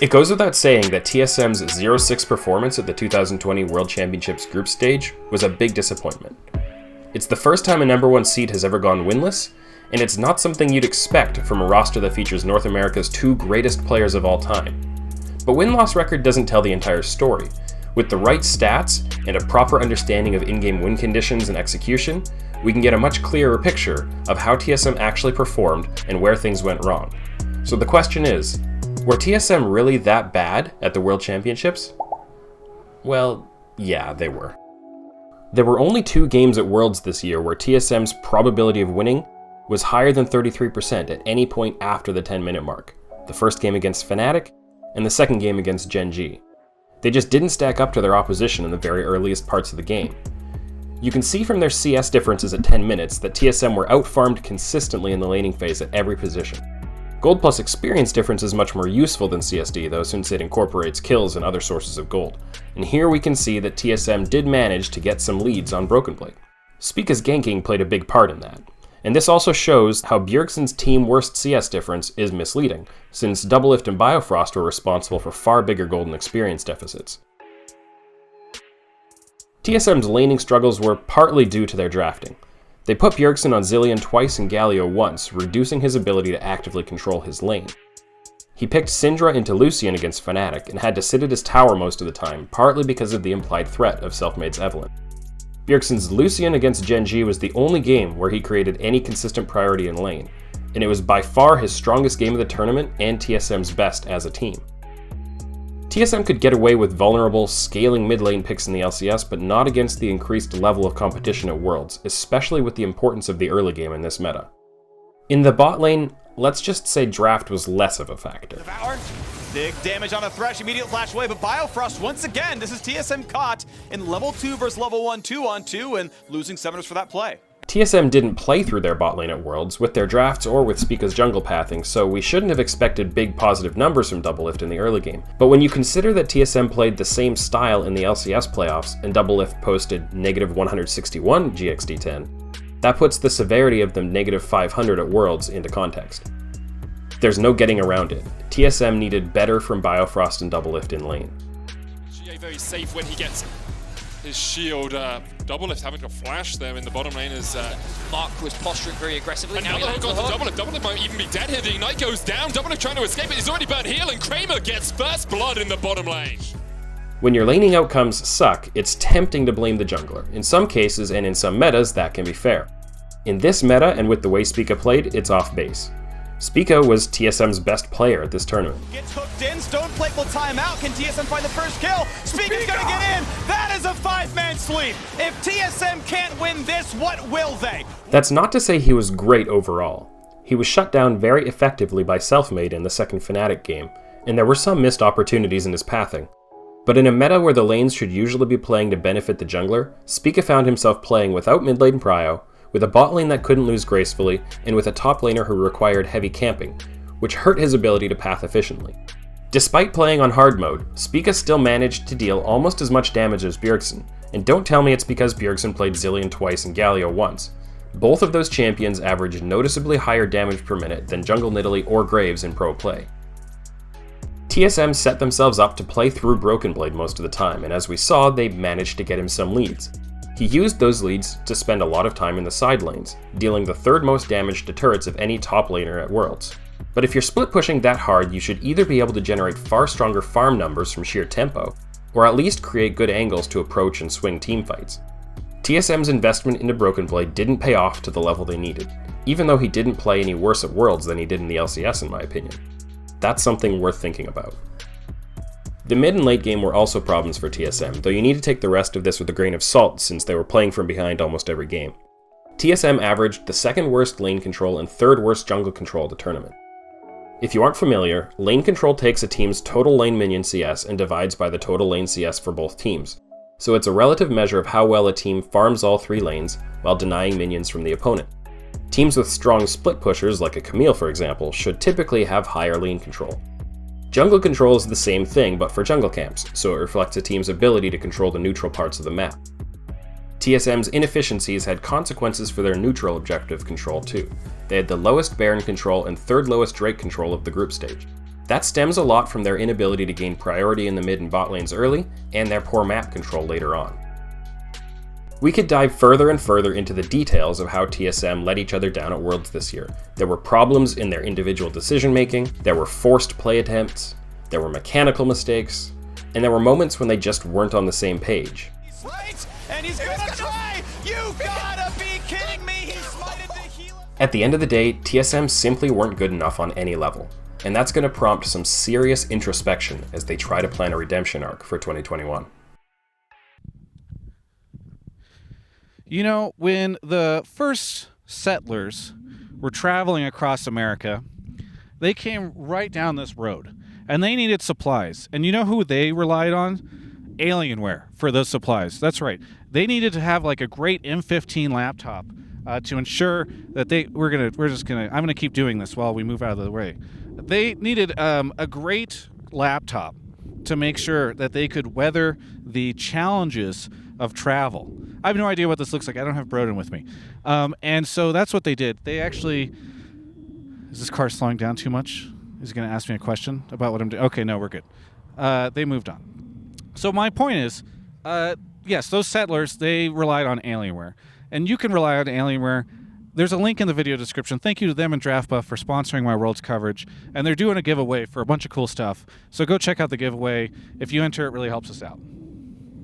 It goes without saying that TSM's 0-6 performance at the 2020 World Championships group stage was a big disappointment. It's the first time a number 1 seed has ever gone winless, and it's not something you'd expect from a roster that features North America's 2 greatest players of all time. But win-loss record doesn't tell the entire story. With the right stats and a proper understanding of in-game win conditions and execution, we can get a much clearer picture of how TSM actually performed and where things went wrong. So the question is, were TSM really that bad at the World Championships? Well, yeah, they were. There were only 2 games at Worlds this year where TSM's probability of winning was higher than 33% at any point after the 10-minute mark. The first game against Fnatic, and the second game against Gen G. They just didn't stack up to their opposition in the very earliest parts of the game. You can see from their CS differences at 10 minutes that TSM were outfarmed consistently in the laning phase at every position. Gold plus experience difference is much more useful than CSD though, since it incorporates kills and other sources of gold. And here we can see that TSM did manage to get some leads on Broken Blade. Spica's ganking played a big part in that. And this also shows how Bjergsen's team worst CS difference is misleading, since Doublelift and Biofrost were responsible for far bigger golden experience deficits. TSM's laning struggles were partly due to their drafting. They put Bjergsen on Zilean twice and Galio once, reducing his ability to actively control his lane. He picked Syndra into Lucian against Fnatic and had to sit at his tower most of the time, partly because of the implied threat of Selfmade's Evelynn. Bjergsen's Lucian against Gen G was the only game where he created any consistent priority in lane, and it was by far his strongest game of the tournament and TSM's best as a team. TSM could get away with vulnerable, scaling mid lane picks in the LCS, but not against the increased level of competition at Worlds, especially with the importance of the early game in this meta. In the bot lane, let's just say draft was less of a factor. Big damage on a Thresh, immediate flash away, but Biofrost, once again, this is TSM caught in level 2 versus level 1 2-on-2 and losing summoners for that play. TSM didn't play through their bot lane at Worlds with their drafts or with Spica's jungle pathing, so we shouldn't have expected big positive numbers from Doublelift in the early game. But when you consider that TSM played the same style in the LCS playoffs and Doublelift posted negative 161 GXD10, that puts the severity of the negative 500 at Worlds into context. There's no getting around it. TSM needed better from Biofrost and Doublelift in lane. GA very safe when he gets his shield. Doublelift having to flash them in the bottom lane as Mark was posturing very aggressively. And now the hook onto Doublelift. Doublelift might even be dead here. The Ignite goes down. Doublelift trying to escape it. He's already burnt heal, and Kramer gets first blood in the bottom lane. When your laning outcomes suck, it's tempting to blame the jungler. In some cases and in some metas, that can be fair. In this meta, and with the way Spica played, it's off base. Spica was TSM's best player at this tournament. Gets hooked in, Stoneplate will time out. Can TSM find the first kill? Spica's gonna get in! That is a 5-man sweep! If TSM can't win this, what will they? That's not to say he was great overall. He was shut down very effectively by Selfmade in the second Fnatic game, and there were some missed opportunities in his pathing. But in a meta where the lanes should usually be playing to benefit the jungler, Spica found himself playing without mid lane prio, with a bot lane that couldn't lose gracefully, and with a top laner who required heavy camping, which hurt his ability to path efficiently. Despite playing on hard mode, Spica still managed to deal almost as much damage as Bjergsen, and don't tell me it's because Bjergsen played Zilean twice and Galio once. Both of those champions averaged noticeably higher damage per minute than Jungle Nidalee or Graves in pro play. TSM set themselves up to play through Broken Blade most of the time, and as we saw, they managed to get him some leads. He used those leads to spend a lot of time in the side lanes, dealing the 3rd most damage to turrets of any top laner at Worlds. But if you're split pushing that hard, you should either be able to generate far stronger farm numbers from sheer tempo, or at least create good angles to approach and swing teamfights. TSM's investment into Broken Blade didn't pay off to the level they needed, even though he didn't play any worse at Worlds than he did in the LCS in my opinion. That's something worth thinking about. The mid and late game were also problems for TSM, though you need to take the rest of this with a grain of salt since they were playing from behind almost every game. TSM averaged the 2nd worst lane control and 3rd worst jungle control of the tournament. If you aren't familiar, lane control takes a team's total lane minion CS and divides by the total lane CS for both teams, so it's a relative measure of how well a team farms all 3 lanes while denying minions from the opponent. Teams with strong split pushers, like a Camille for example, should typically have higher lane control. Jungle control is the same thing but for jungle camps, so it reflects a team's ability to control the neutral parts of the map. TSM's inefficiencies had consequences for their neutral objective control too. They had the lowest Baron control and 3rd lowest Drake control of the group stage. That stems a lot from their inability to gain priority in the mid and bot lanes early, and their poor map control later on. We could dive further and further into the details of how TSM let each other down at Worlds this year. There were problems in their individual decision making, there were forced play attempts, there were mechanical mistakes, and there were moments when they just weren't on the same page. Right, and he's gonna try! You gotta be kidding me! He smited the healer! At the end of the day, TSM simply weren't good enough on any level, and that's going to prompt some serious introspection as they try to plan a redemption arc for 2021. You know, when the first settlers were traveling across America, they came right down this road, and they needed supplies. And you know who they relied on? Alienware for those supplies. That's right. They needed to have like a great M15 laptop to ensure that I'm gonna keep doing this while we move out of the way. They needed a great laptop to make sure that they could weather the challenges of travel. I have no idea what this looks like. I don't have Broden with me. And so that's what they did. They actually... Is this car slowing down too much? Is he going to ask me a question about what I'm doing? Okay, no, we're good. They moved on. So my point is, yes, those settlers, they relied on Alienware. And you can rely on Alienware. There's a link in the video description. Thank you to them and DraftBuff for sponsoring my Worlds coverage. And they're doing a giveaway for a bunch of cool stuff. So go check out the giveaway. If you enter, it really helps us out.